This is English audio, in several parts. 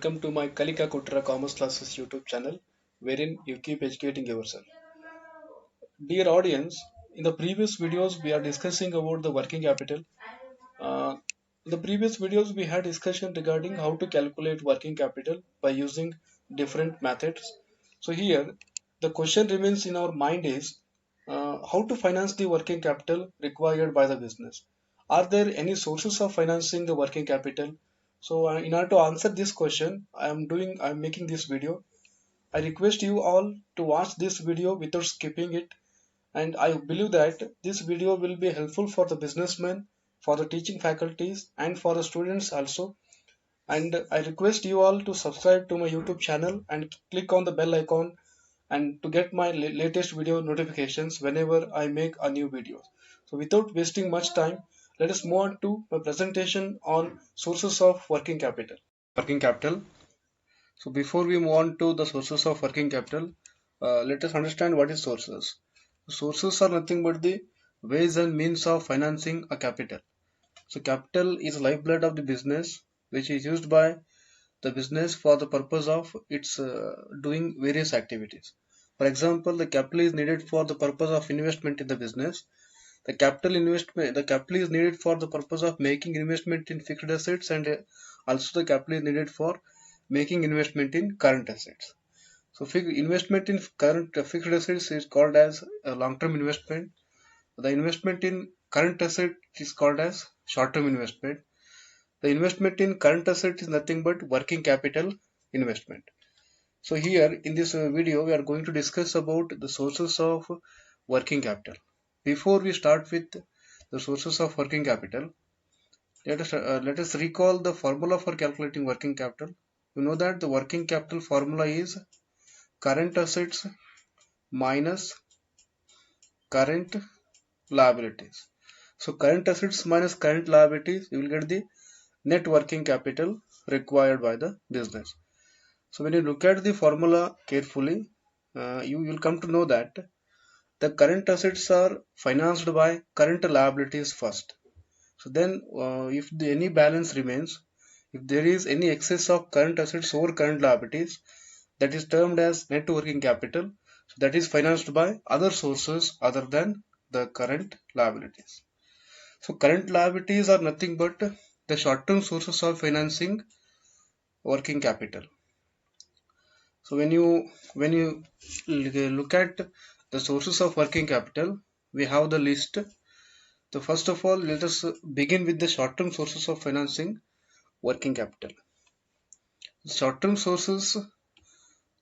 welcome to my Kalika Kutra Commerce Classes YouTube channel, wherein you keep educating yourself. Dear audience, in the previous videos we are discussing about the working capital. In the previous videos we had discussion regarding how to calculate working capital by using different methods. So here the question remains in our mind is how to finance the working capital required by the business. Are there any sources of financing the working capital? So in order to answer this question, I'm making this video. I request you all to watch this video without skipping it, and I believe that this video will be helpful for the businessmen, for the teaching faculties, and for the students also. And I request you all to subscribe to my YouTube channel and click on the bell icon and to get my latest video notifications whenever I make a new video. So without wasting much time, let us move on to my presentation on sources of working capital. Working capital. So before we move on to the sources of working capital, let us understand what is sources. Sources are nothing but the ways and means of financing a capital. So capital is lifeblood of the business, which is used by the business for the purpose of its doing various activities. For example, the capital is needed for the purpose of investment in the business. The capital is needed for the purpose of making investment in fixed assets, and also the capital is needed for making investment in current assets. So investment in current fixed assets is called as a long-term investment. The investment in current asset is called as short-term investment. The investment in current asset is nothing but working capital investment. So here in this video we are going to discuss about the sources of working capital. Before we start with the sources of working capital, let us recall the formula for calculating working capital. You know that the working capital formula is current assets minus current liabilities. So current assets minus current liabilities, you will get the net working capital required by the business. So when you look at the formula carefully, you will come to know that the current assets are financed by current liabilities first. So then if any balance remains, if there is any excess of current assets over current liabilities, that is termed as net working capital. So that is financed by other sources other than the current liabilities. So current liabilities are nothing but the short-term sources of financing working capital. So when you look at the sources of working capital, we have the list. So first of all, let us begin with the short-term sources of financing working capital. Short-term sources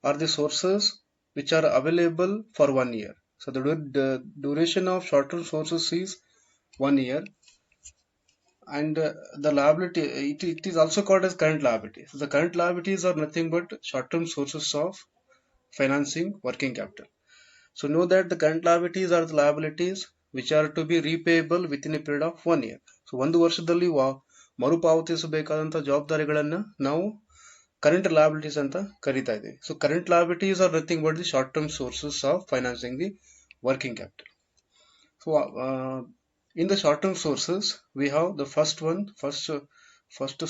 are the sources which are available for 1 year. So the duration of short-term sources is 1 year, and the liability it is also called as current liability. So the current liabilities are nothing but short-term sources of financing working capital. So know that the current liabilities are the liabilities which are to be repayable within a period of 1 year. So ಒಂದು ವರ್ಷದಲ್ಲಿ ಮರುಪಾವತಿಸಬೇಕಾದಂತ ಜವಾಬ್ದಾರಿಗಳನ್ನ ನಾವು current liabilities ಅಂತ ಕರಿತಾ ಇದ್ದೀವಿ. So current liabilities are nothing but the short-term sources of financing the working capital. So in the short-term sources, we have the first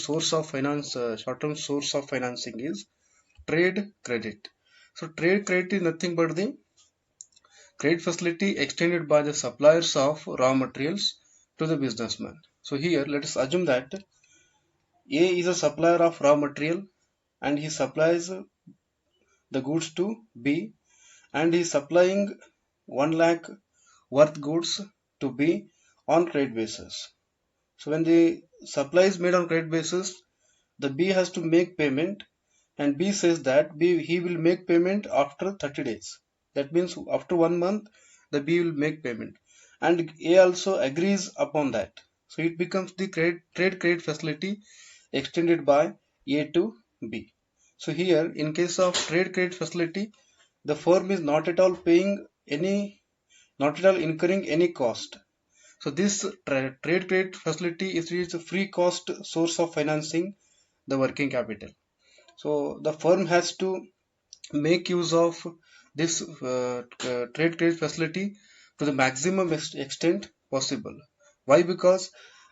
source of finance, short-term source of financing is trade credit. So trade credit is nothing but the credit facility extended by the suppliers of raw materials to the businessman. So here let us assume that A is a supplier of raw material and he supplies the goods to B, and he is supplying 1 lakh worth goods to B on credit basis. So when the supply is made on credit basis, the B has to make payment, and B says that he will make payment after 30 days. That means after 1 month the B will make payment, and A also agrees upon that. So it becomes the trade credit facility extended by A to B. So here in case of trade credit facility, the firm is not at all incurring any cost. So this trade credit facility is a free cost source of financing the working capital. So the firm has to make use of this trade credit facility to the maximum extent possible. Why? Because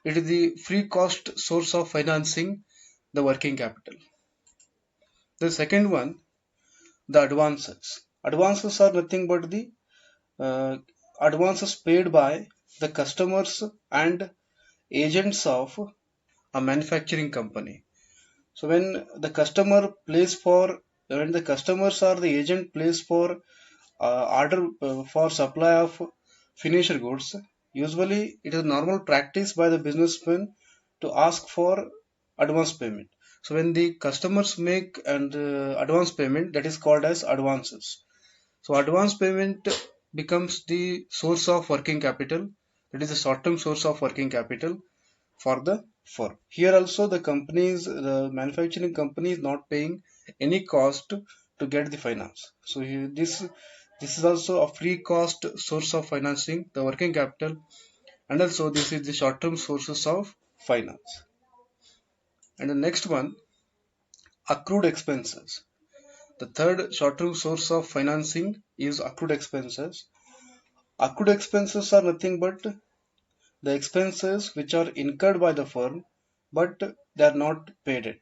it is the free cost source of financing the working capital. The second one, the advances. Advances are nothing but the uh, advances paid by the customers and agents of a manufacturing company. So when the customers or the agent place for order for supply of finished goods, usually it is normal practice by the businessman to ask for advance payment. So when the customers make an advance payment, that is called as advances. So advance payment becomes the source of working capital. That is a short-term source of working capital for the firm. Here also the manufacturing company is not paying any cost to get the finance. So this is also a free cost source of financing the working capital, and also this is the short-term sources of finance. And the next one, accrued expenses. The third short-term source of financing is accrued expenses. Accrued expenses are nothing but the expenses which are incurred by the firm but they are not paid it.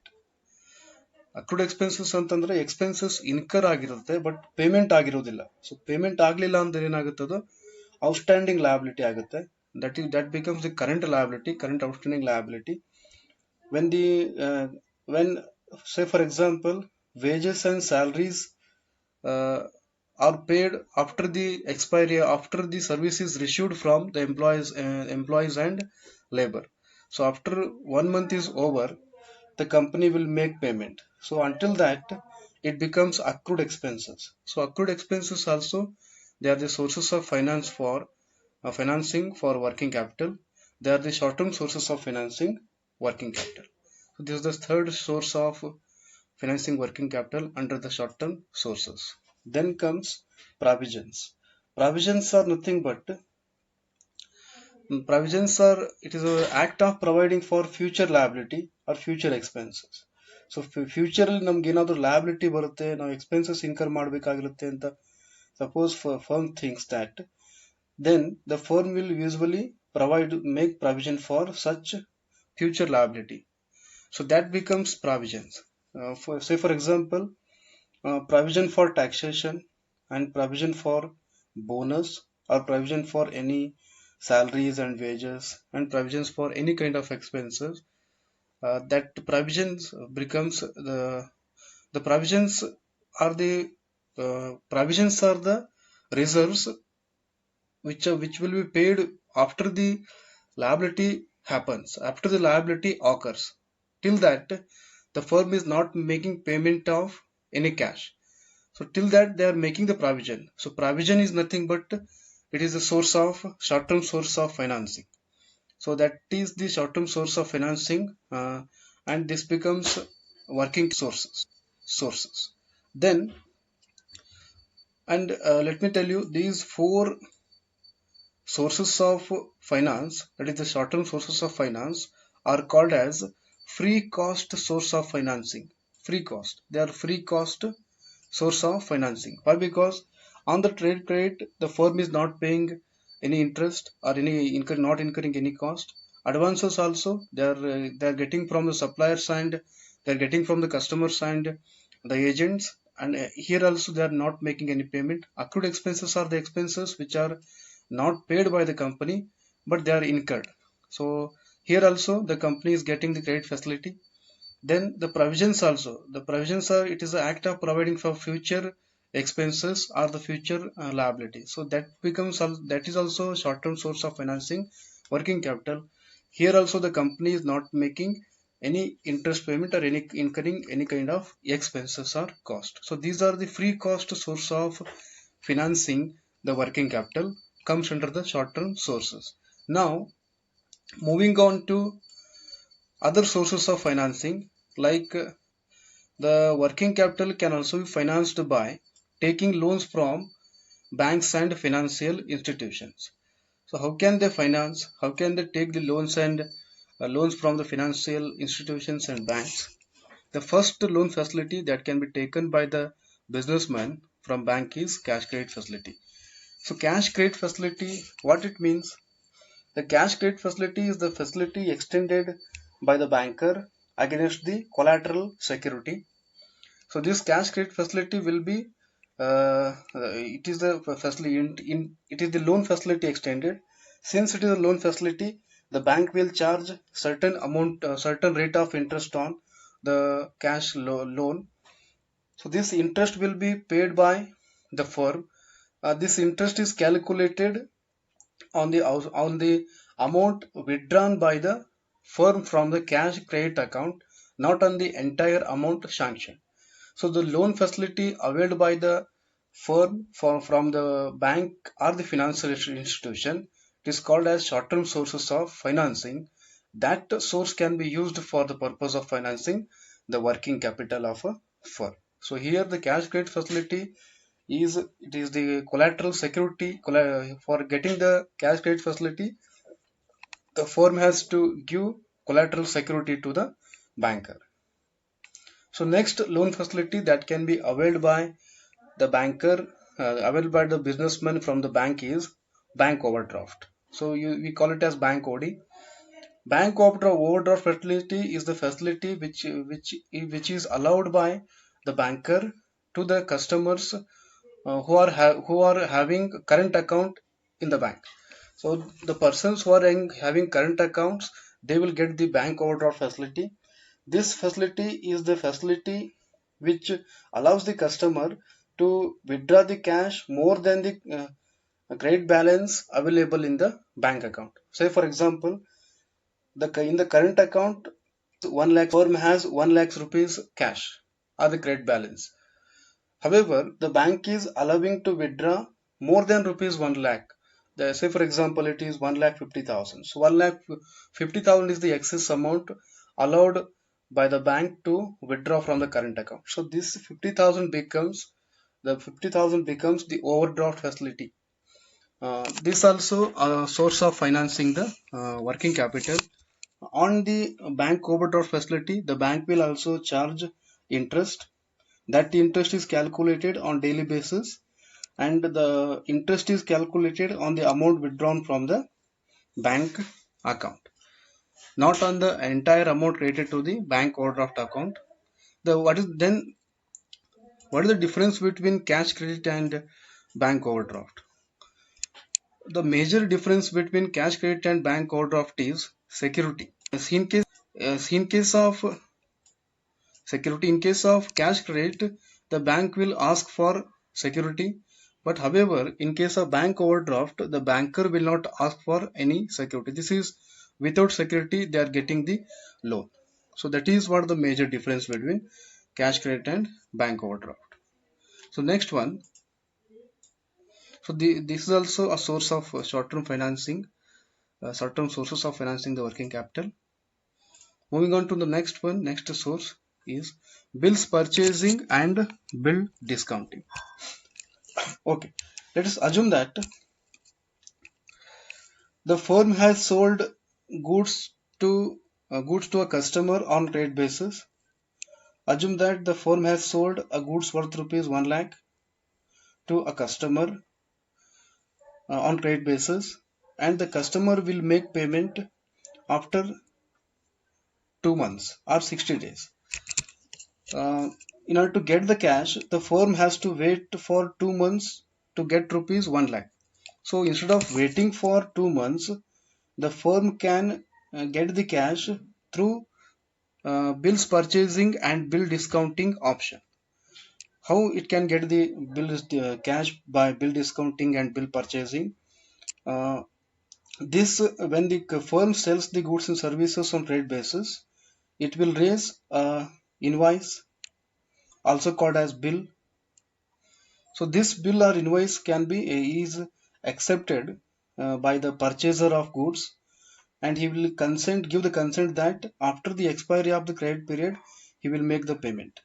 Accrued expenses ಅಂತಂದ್ರೆ expenses incur ಆಗಿರುತ್ತೆ but payment ಆಗಿರೋದಿಲ್ಲ. So payment ಆಗಲಿಲ್ಲ ಅಂದ್ರೆ ಏನಾಗುತ್ತದೋ outstanding liability ಆಗುತ್ತೆ. That becomes the current liability, current outstanding liability. when the when say for example wages and salaries uh, are paid after the expiry, after the service is received from the employees and labor. So after 1 month is over, the company will make payment. So until that, it becomes accrued expenses. So accrued expenses also, they are the sources of finance for financing for working capital. They are the short-term sources of financing working capital. So this is the third source of financing working capital under the short-term sources. Then comes provisions. Provisions are nothing but provisions are it is an act of providing for future liability or future expenses. So future ಅಲ್ಲಿ ನಮ್ಗೆ ಏನಾದರೂ liability ಬರುತ್ತೆ, ನಾವು expenses incur ಮಾಡಬೇಕಾಗಿರುತ್ತೆ ಅಂತ suppose firm thinks that, then the firm will usually make provision for such future liability. So that becomes provisions. Say for example, provision for taxation and provision for bonus or provision for any salaries and wages and provisions for any kind of expenses. That provisions becomes the provisions are the reserves which will be paid after the liability happens, after the liability occurs. Till that, the firm is not making payment of any cash. So till that they are making the provision. So provision is nothing but it is a source of short-term source of financing. So that is the short-term source of financing, and this becomes working sources. Then and let me tell you, these four sources of finance, that is the short-term sources of finance, are called as free cost source of financing. Free cost. They are free cost source of financing. Why? Because on the trade credit, the firm is not paying any interest or not incurring any cost. Advances also they are getting from the suppliers and they are getting from the customers and the agents. And here also they are not making any payment. Accrued expenses are the expenses which are not paid by the company but they are incurred. So here also the company is getting the credit facility. Then the provisions also, the provisions are it is an act of providing for future expenses or the future liability. So that is also a short-term source of financing working capital. Here also the company is not making any interest payment or any incurring any kind of expenses or cost. So these are the free cost source of financing the working capital, comes under the short-term sources. Now moving on to other sources of financing, like the working capital can also be financed by taking loans from banks and financial institutions. So how can they finance? How can they take the loans and loans from the financial institutions and banks? The first loan facility that can be taken by the businessman from bank is cash credit facility. So cash credit facility, what it means? The cash credit facility is the facility extended by the banker against the collateral security. So this cash credit facility will be it is the facility it is the loan facility extended. Since it is a loan facility, the bank will charge certain amount, certain rate of interest on the cash loan. So this interest will be paid by the firm. This interest is calculated on the amount withdrawn by the firm from the cash credit account, not on the entire amount sanctioned. So the loan facility availed by the firm from the bank or the financial institution, it is called as short-term sources of financing. That source can be used for the purpose of financing the working capital of a firm. So here the cash credit facility is the collateral security for getting the cash credit facility. The firm has to give collateral security to the banker. So next loan facility that can be availed by the banker, availed by the businessman from the bank is bank overdraft. So we call it as bank OD. Bank overdraft facility is the facility which is allowed by the banker to the customers who are having current account in the bank. So the persons who are having current accounts, they will get the bank overdraft facility. This facility is the facility which allows the customer to withdraw the cash more than the credit balance available in the bank account. Say for example, in the current account, 1 lakh firm has 1 lakh rupees cash or the credit balance. However, the bank is allowing to withdraw more than rupees 1 lakh. Say for example, it is 1 lakh 50,000. So 1 lakh 50,000 is the excess amount allowed by the bank to withdraw from the current account. So this 50,000 becomes the overdraft facility. This also a source of financing the working capital. On the bank overdraft facility, the bank will also charge interest. That interest is calculated on daily basis, and the interest is calculated on the amount withdrawn from the bank account, not on the entire amount related to the bank overdraft account. What is the difference between cash credit and bank overdraft? The major difference between cash credit and bank overdraft is security. In case of security, in case of cash credit, the bank will ask for security. But however, in case of bank overdraft, the banker will not ask for any security. This is without security, they are getting the loan. So that is what the major difference between cash credit and bank overdraft. So next one. So this is also a source of short-term financing, short-term sources of financing the working capital. Moving on to the next one, next source is bills purchasing and bill discounting. Okay, let us assume that the firm has sold goods to a customer on trade basis. Assume that the firm has sold a goods worth rupees 1 lakh to a customer on trade basis, and the customer will make payment after 2 months or 60 days. In order to get the cash, the firm has to wait for 2 months to get rupees 1 lakh. So instead of waiting for 2 months, the firm can get the cash through bills purchasing and bill discounting option. How it can get the cash by bill discounting and bill purchasing? This when the firm sells the goods and services on trade basis, it will raise invoice, also called as bill. So this bill or invoice can be is accepted by the purchaser of goods, and he will give the consent that after the expiry of the credit period, he will make the payment.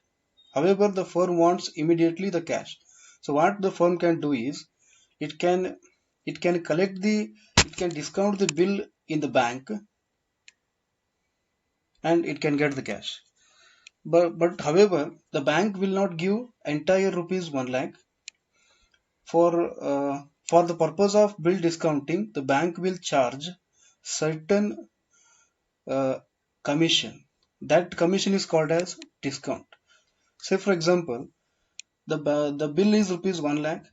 However, the firm wants immediately the cash. So what the firm can do is it can it can discount the bill in the bank, and it can get the cash. But however, the bank will not give entire rupees 1 lakh. For the purpose of bill discounting, the bank will charge certain commission. That commission is called as discount. Say for example, the bill is rupees 1 lakh,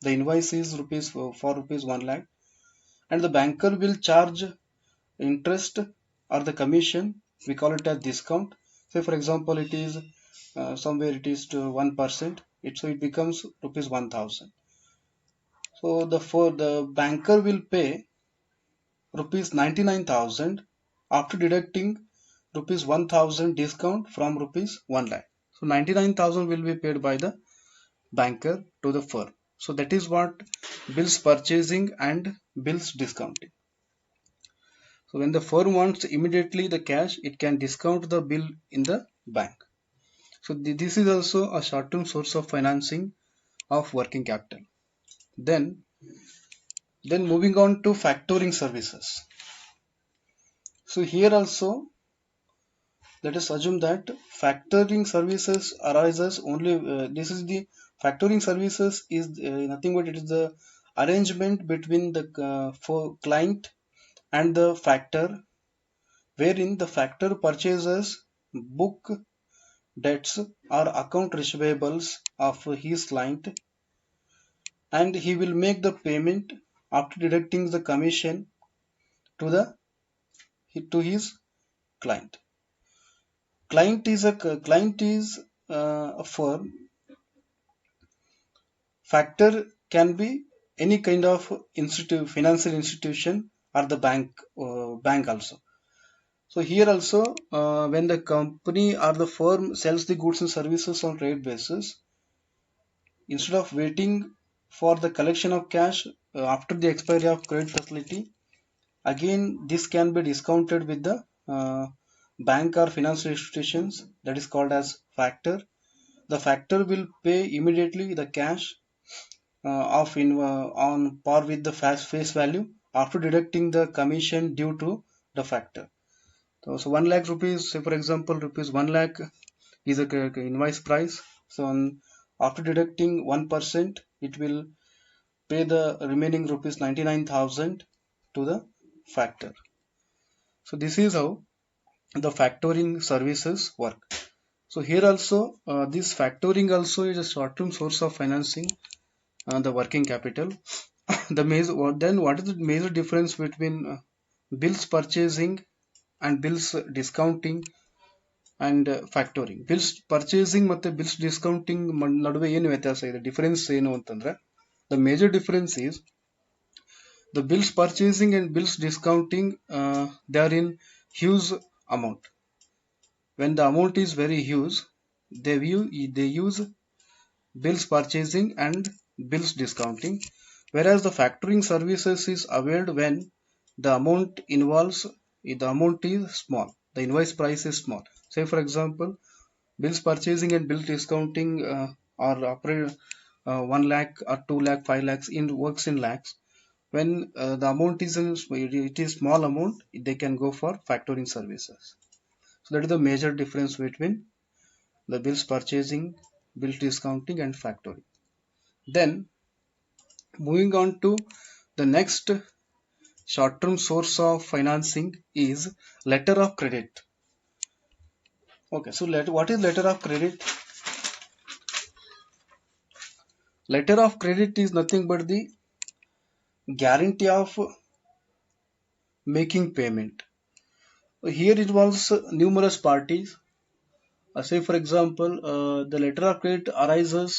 the invoice is for rupees 1 lakh, and the banker will charge interest or the commission. We call it as discount. Say for example, it is somewhere it is to 1%. So it becomes rupees 1000. So the banker will pay rupees 99,000 after deducting rupees 1000 discount from rupees 1 lakh. So 99,000 will be paid by the banker to the firm. So that is what bills purchasing and bills discounting. So when the firm wants immediately the cash, it can discount the bill in the bank. So this is also a short-term source of financing of working capital. Then moving on to factoring services. So here also, let us assume that factoring services arises only. This is the factoring services is nothing but it is the arrangement between the for client and the factor, wherein the factor purchases book debts or account receivables of his client, and he will make the payment after deducting the commission to the to his client. Client is a firm. Factor can be any kind of financial institution or the bank also. So here also, when the company or the firm sells the goods and services on trade basis, instead of waiting for the collection of cash after the expiry of credit facility, again this can be discounted with the bank or financial institutions, that is called as factor. The factor will pay immediately the cash on par with the face value after deducting the commission due to the factor. So 1 lakh rupees, say for example, rupees 1 lakh is a invoice price. So after deducting 1%, it will pay the remaining rupees 99,000 to the factor. So this is how the factoring services work. So here also, this factoring also is a short-term source of financing the working capital. What is the major difference between bills purchasing and bills discounting and factoring? Bills purchasing ಮತ್ತೆ bills discounting ನಡುವೆ ಏನು ವ್ಯತ್ಯಾಸ ಇದೆ, difference ಏನು ಅಂತಂದ್ರೆ, the major difference is the bills purchasing and bills discounting, they are in huge amount. When the amount is very huge, they use bills purchasing and bills discounting, whereas the factoring services is availed when the amount is small, the invoice price is small. Say for example, bills purchasing and bill discounting are operate 1 lakh or 2 lakh 5 lakhs in works in lakhs. When the amount is it is small amount, they can go for factoring services. So that is the major difference between the bills purchasing, bill discounting and factoring. Then moving on to the next short-term source of financing is letter of credit. Okay, so what is letter of credit? Letter of credit is nothing but the guarantee of making payment. Here it involves numerous parties. Say for example, the letter of credit arises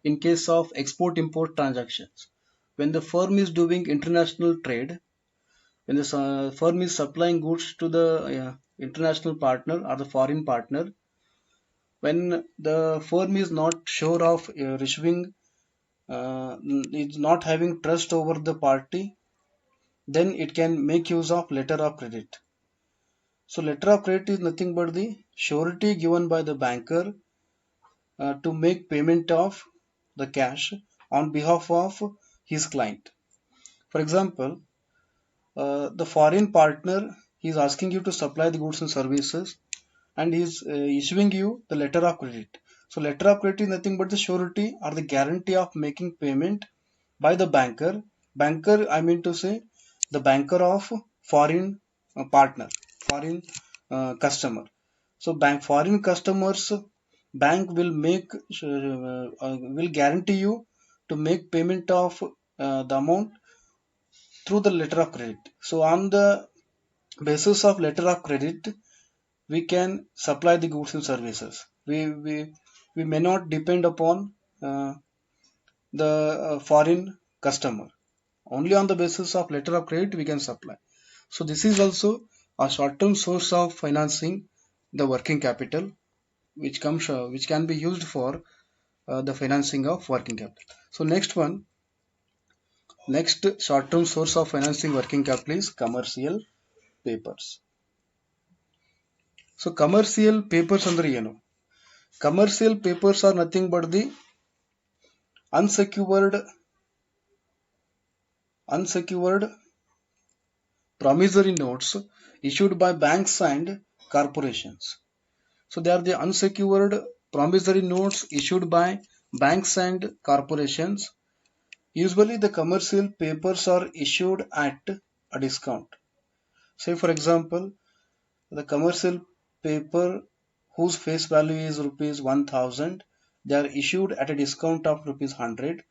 in case of export-import transactions. When the firm is doing international trade, when the firm is supplying goods to the international partner or the foreign partner, when the firm is not sure of receiving, is not having trust over the party, then it can make use of letter of credit. So letter of credit is nothing but the surety given by the banker to make payment of the cash on behalf of his client. For example, the foreign partner is asking you to supply the goods and services, and he is issuing you the letter of credit. So letter of credit is nothing but the surety or the guarantee of making payment by the banker. Banker, I mean to say the banker of foreign partner, foreign customer. So foreign customers bank will will guarantee you to make payment of the amount through the letter of credit. So on the basis of letter of credit, we can supply the goods and services. We may not depend upon uh, the foreign customer. Only on the basis of letter of credit we can supply. So this is also a short-term source of financing the working capital, which can be used for the financing of working capital. So next short-term source of financing working capital is commercial papers. So commercial papers andre ಏನು? Commercial papers are nothing but the unsecured promissory notes issued by banks and corporations. So they are the unsecured promissory notes issued by banks and corporations. Usually the commercial papers are issued at a discount. Say for example, the commercial paper whose face value is rupees 1000, they are issued at a discount of rupees 100,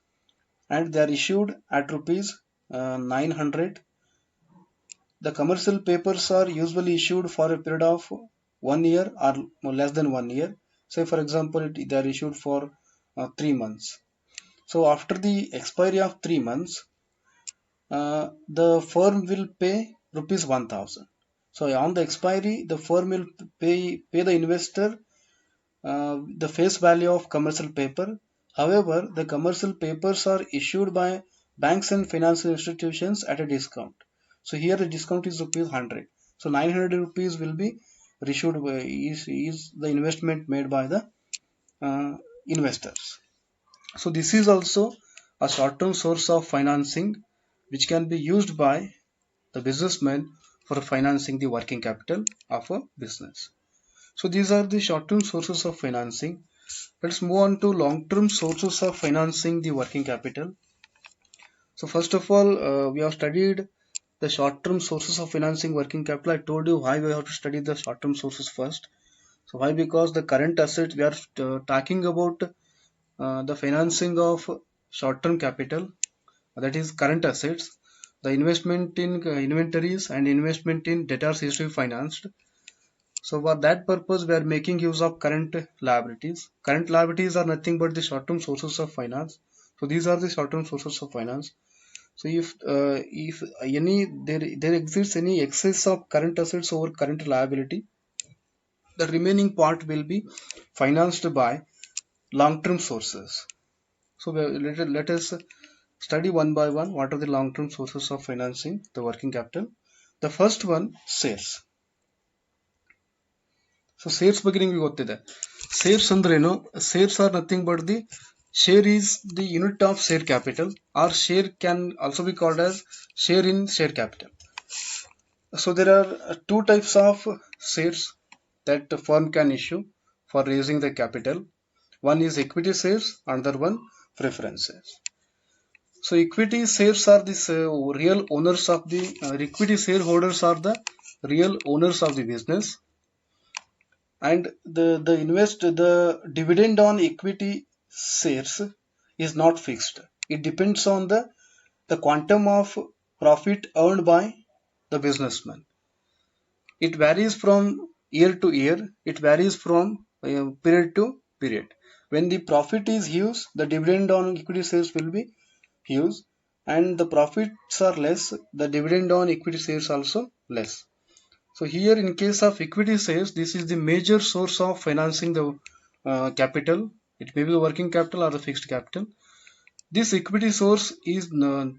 and they are issued at rupees 900. The commercial papers are usually issued for a period of 1 year or less than 1 year. Say for example, they are issued for 3 months. So after the expiry of 3 months, the firm will pay rupees 1000. So on the expiry, the firm will pay the investor the face value of commercial paper. However, the commercial papers are issued by banks and financial institutions at a discount. So here the discount is rupees 100. So 900 rupees will be issued by, is the investment made by the investors. So this is also a short-term source of financing which can be used by the businessman for financing the working capital of a business. So these are the short-term sources of financing. Let's move on to long-term sources of financing the working capital. So first of all, we have studied the short-term sources of financing working capital. I told you why we have to study the short-term sources first. So why? Because the current assets, we are talking about the financing of short-term capital, that is current assets. The investment in inventories and investment in debtors is to be financed. So for that purpose, we are making use of current liabilities. Current liabilities are nothing but the short-term sources of finance. So these are the short-term sources of finance. So if there exists any excess of current assets over current liability, the remaining part will be financed by long-term sources. So let us study one by one what are the long-term sources of financing the working capital. The first one, shares. So shares ಬಗ್ಗೆ ನಿಮಗೆ ಗೊತ್ತಿದೆ. Shares ಅಂದ್ರೇನು? Shares are nothing but the share is the unit of share capital, or share can also be called as share in share capital. So there are two types of shares that the firm can issue for raising the capital. One is equity shares, another one preference shares. So equity shares are the real owners of the equity shareholders are the real owners of the business, and the dividend on equity shares is not fixed. It depends on the quantum of profit earned by the businessman. It varies from year to year. It varies from period to period. When the profit is huge, the dividend on equity shares will be huge, and the profits are less, the dividend on equity shares also less. So here in case of equity shares, this is the major source of financing the capital. It may be the working capital or the fixed capital. This equity source is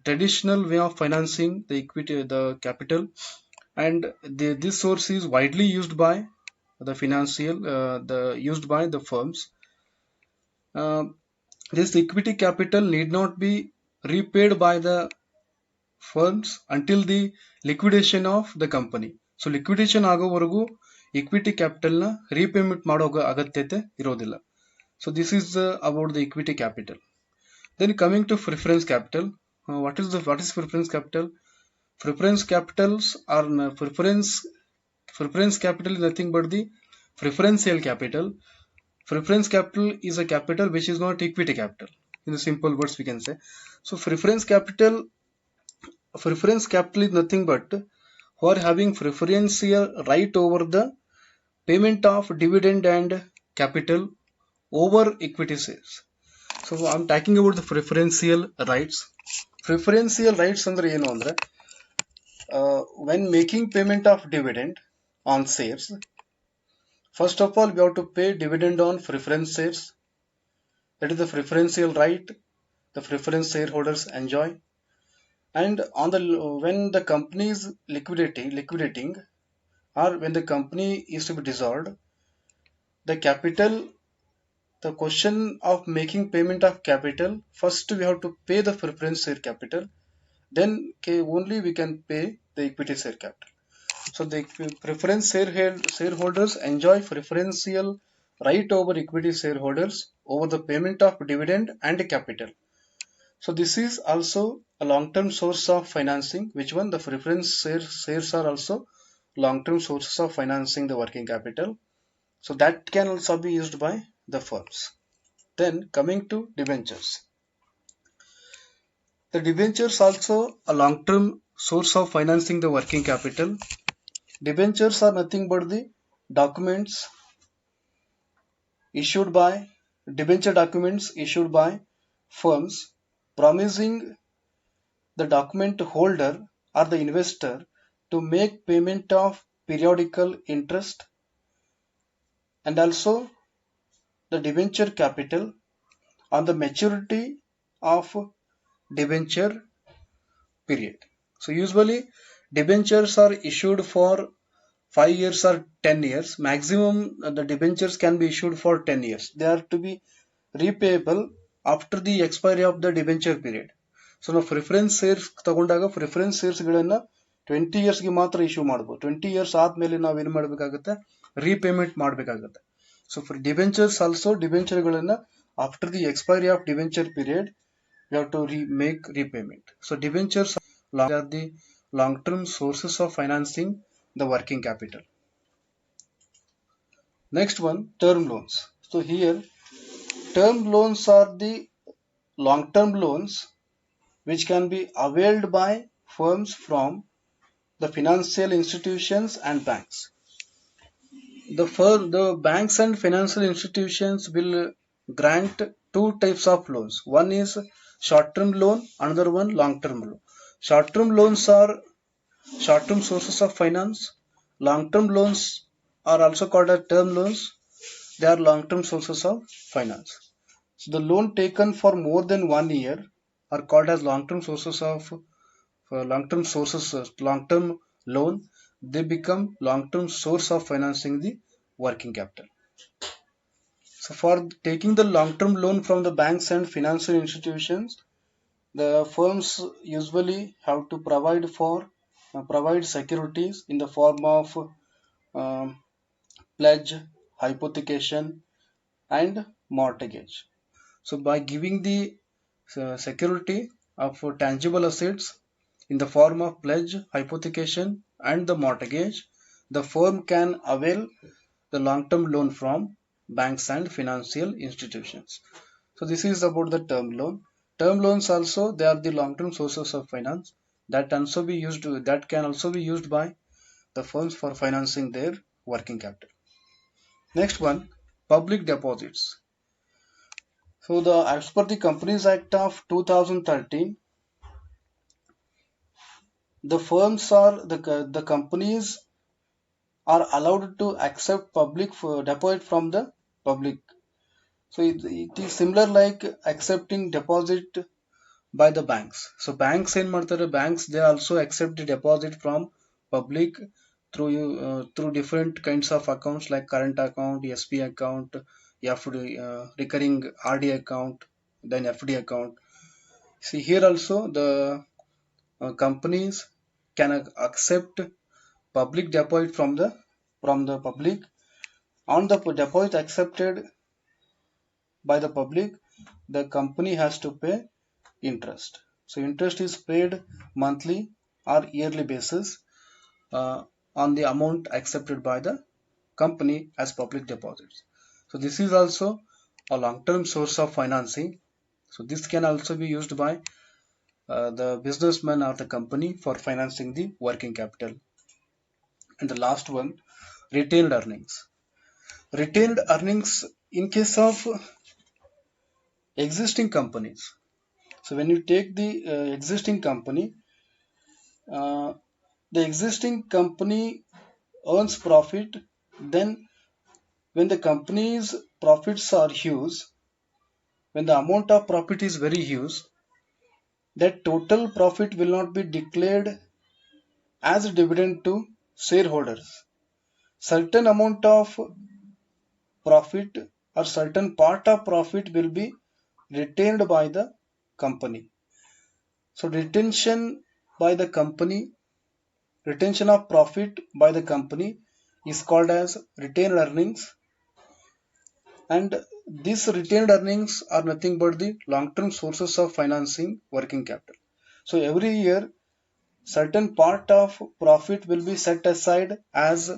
traditional way of financing the equity, the capital, and this source is widely used by the used by the firms. This equity capital need not be repaid by the firms until the liquidation of the company. So liquidation ಆಗೋವರೆಗೂ equity capital ನ repayment ಮಾಡೋ ಅಗತ್ಯತೆ ಇರೋದಿಲ್ಲ. So this is about the equity capital. Then coming to preference capital, what is preference capital? Preference capitals are preference capital is nothing but the preferential capital. Preference capital is a capital which is not equity capital. In the simple words we can say. So preference capital is nothing but for having preferential right over the payment of dividend and capital over equity shares. So I'm talking about the preferential rights. Preferential rights ಅಂದ್ರೆ ಏನು ಅಂದ್ರೆ when making payment of dividend on shares, first of all we have to pay dividend on preference shares. That is the preferential right the preference shareholders enjoy. And on the when the company is liquidating or when the company is to be dissolved, the capital, the question of making payment of capital, first we have to pay the preference share capital, then only we can pay the equity share capital. So the preference shareholders enjoy preferential right over equity shareholders over the payment of dividend and capital. So this is also a long-term source of financing. Which one? The preference shares are also long-term sources of financing the working capital. So that can also be used by the firms. Then coming to debentures. The debentures also a long-term source of financing the working capital. Debentures are nothing but the documents issued by debenture documents issued by firms promising the document holder or the investor to make payment of periodical interest, and also the debenture capital on the maturity of debenture period. So usually debentures are issued for 5 years or 10 years. Maximum the debentures can be issued for 10 years. They are to be repayable after the expiry of the debenture period. So ನಾವು preference shares ತಗೊಂಡಾಗ preference ಶೇರ್ಸ್ಗಳನ್ನ 20 ಇಯರ್ಸ್ಗೆ ಮಾತ್ರ issue ಮಾಡ್ಬೋದು. 20 years ಆದ್ಮೇಲೆ ನಾವೇನು ಮಾಡಬೇಕಾಗುತ್ತೆ, repayment ಮಾಡಬೇಕಾಗುತ್ತೆ. So for debentures also ಡಿಬೆಂಚರ್ಗಳನ್ನ after the expiry of debenture period we have to make repayment. So debentures are the long-term sources of financing the working capital. Next one, term loans. So here term loans are the long-term loans which can be availed by firms from the financial institutions and banks. The banks and financial institutions will grant two types of loans. One is short-term loan, another one long-term loan. Short-term loans are short-term sources of finance. Long-term loans are also called as term loans. They are long-term sources of finance. So the loan taken for more than 1 year are called as long-term long-term loan. They become long-term source of financing the working capital. So for taking the long-term loan from the banks and financial institutions, the firms usually have to provide securities in the form of pledge, hypothecation, and mortgage. So by giving the security of tangible assets in the form of pledge, hypothecation, and the mortgage, the firm can avail the long-term loan from banks and financial institutions. So this is about the term loan. Term loans also, they are the long-term sources of finance that can also be used by the firms for financing their working capital. Next one, public deposits. So as per the Companies Act of 2013, the firms are the companies are allowed to accept public deposit from the public. So it is similar like accepting deposit by the banks. So banks ಏನ್ ಮಾಡ್ತಾರೆ, banks they also accept the deposit from public through different kinds of accounts like current account, SP account, FD, recurring RD account, then FD account. See here also the companies can accept public deposit from the public. On the deposit accepted by the public, the company has to pay interest. So interest is paid monthly or yearly basis on the amount accepted by the company as public deposits. So this is also a long-term source of financing. So this can also be used by the businessman or the company for financing the working capital. And the last one, retained earnings. Retained earnings in case of existing companies. So when you take the existing company, uh, the existing company earns profit, then when the company's profits are huge, when the amount of profit is very huge, that total profit will not be declared as a dividend to shareholders. Certain amount of profit or certain part of profit will be retained by the company. So retention of profit by the company is called as retained earnings, and these retained earnings are nothing but the long-term sources of financing working capital. So every year certain part of profit will be set aside as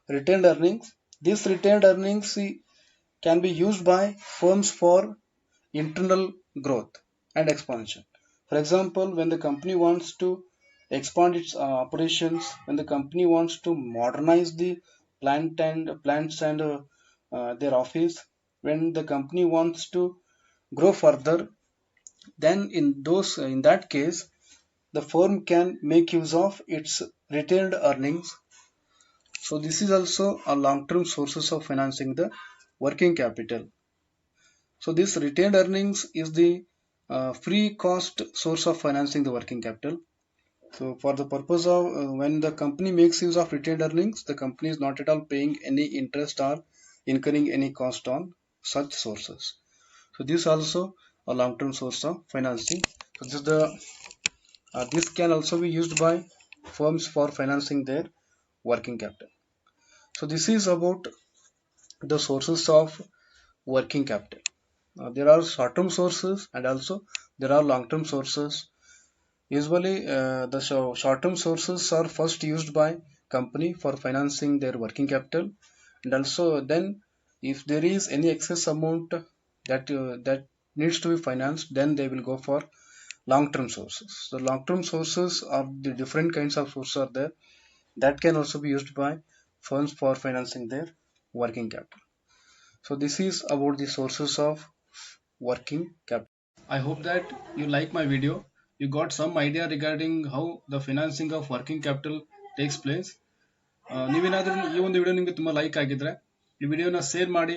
retained earnings. These retained earnings can be used by firms for internal growth and expansion. For example, when the company wants to expand its operations, when the company wants to modernize the plants and their office, when the company wants to grow further, then in that case, the firm can make use of its retained earnings. So this is also a long-term sources of financing the working capital. So this retained earnings is the free cost source of financing the working capital. So for the purpose of when the company makes use of retained earnings, the company is not at all paying any interest or incurring any cost on such sources. So this also a long-term source of financing. So this can also be used by firms for financing their working capital. So this is about the sources of working capital. There are short-term sources and also there are long-term sources. Usually, the short-term sources are first used by company for financing their working capital, and also then if there is any excess amount that needs to be financed, then they will go for long-term sources. The long-term sources are the different kinds of sources are there that can also be used by firms for financing their working capital. So this is about the sources of working capital. I hope that you like my video. You got some idea regarding how the financing of working capital takes place. ನೀವೇನಾದ್ರೂ ಈ ಒಂದು video ನಿಮಗೆ ತುಂಬಾ like ಆಗಿದ್ರೆ ಈ ವಿಡಿಯೋನ share ಮಾಡಿ,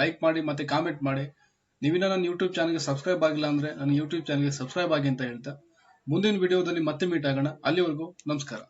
like ಮಾಡಿ ಮತ್ತೆ ಕಾಮೆಂಟ್ ಮಾಡಿ. ನೀವಿನ್ನ ನನ್ನ ಯೂಟ್ಯೂಬ್ ಚಾನಲ್ಗೆ ಸಬ್ಸ್ಕ್ರೈಬ್ ಆಗಿಲ್ಲ ಅಂದ್ರೆ ನನ್ನ ಯೂಟ್ಯೂಬ್ ಚಾನಲ್ಗೆ ಸಬ್ಸ್ಕ್ರೈಬ್ ಆಗಿ ಅಂತ ಹೇಳ್ತಾ ಮುಂದಿನ ವಿಡಿಯೋದಲ್ಲಿ ಮತ್ತೆ ಮೀಟ್ ಆಗೋಣ. ಅಲ್ಲಿವರೆಗೂ ನಮಸ್ಕಾರ.